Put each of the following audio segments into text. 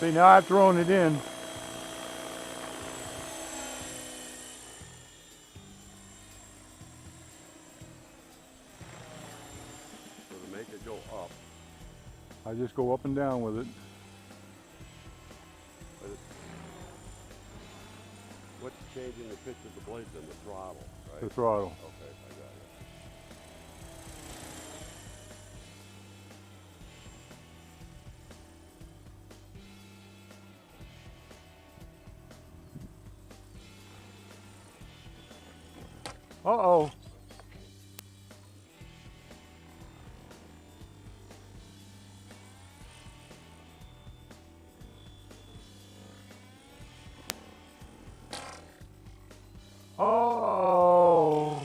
See, now I've thrown it in. So to make it go up. I just go up and down with it. What's changing the pitch of the blades in the throttle, right? The throttle. Okay, I got it. Uh-oh. Oh.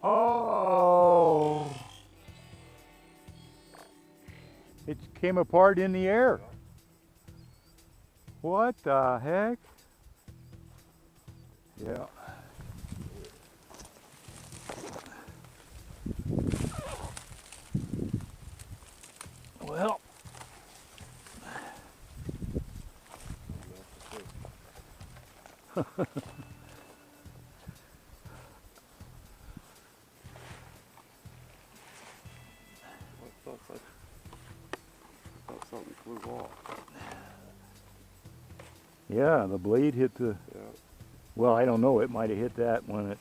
Oh. It came apart in the air. What the heck? Yeah. Well. I thought something flew off. Yeah, the blade hit the, Yeah. well, I don't know, it might have hit that when it,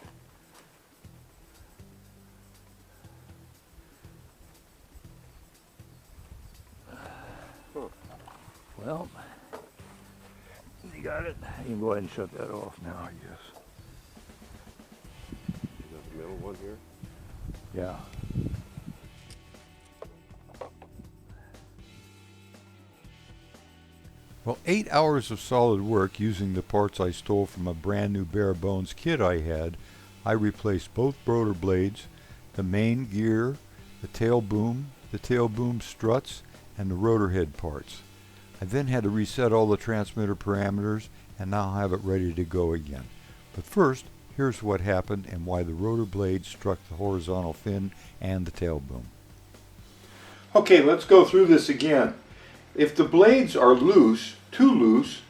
well, you got it. You can go ahead and shut that off now, I guess. You got the middle one here? Yeah. Well, 8 hours of solid work using the parts I stole from a brand new bare bones kit I had. I replaced both rotor blades, the main gear, the tail boom struts, and the rotor head parts. I then had to reset all the transmitter parameters and now have it ready to go again. But first, here's what happened and why the rotor blade struck the horizontal fin and the tail boom. Okay, let's go through this again. If the blades are loose, too loose,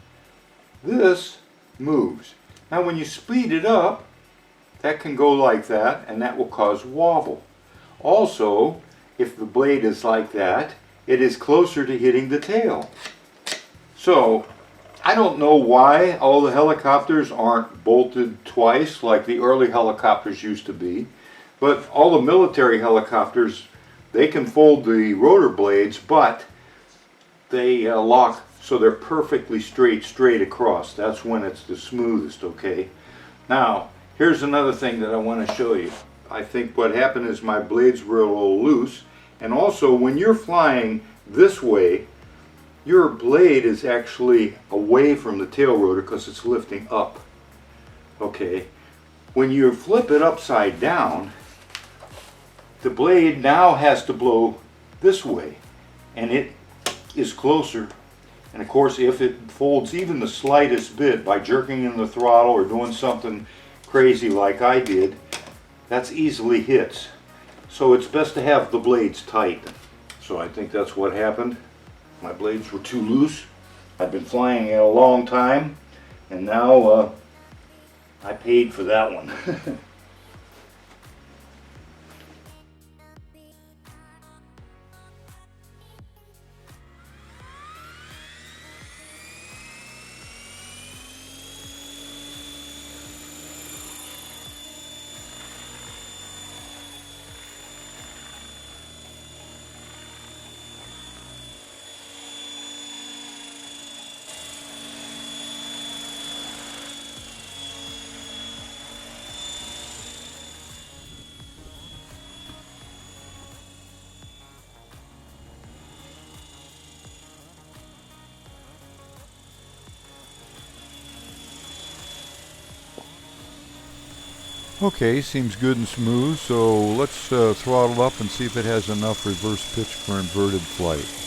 this moves. Now when you speed it up, that can go like that, and that will cause wobble. Also, if the blade is like that, it is closer to hitting the tail. So, I don't know why all the helicopters aren't bolted twice like the early helicopters used to be, but all the military helicopters, they can fold the rotor blades, but they lock so they're perfectly straight across. That's when it's the smoothest, okay? Now, here's another thing that I want to show you. I think what happened is my blades were a little loose, and also when you're flying this way, your blade is actually away from the tail rotor because it's lifting up, okay? When you flip it upside down, the blade now has to blow this way, and it is closer. And of course, if it folds even the slightest bit by jerking in the throttle or doing something crazy like I did, that's easily hits. So it's best to have the blades tight. So I think that's what happened. My blades were too loose. I've been flying it a long time, and now I paid for that one. Okay, seems good and smooth, so let's throttle up and see if it has enough reverse pitch for inverted flight.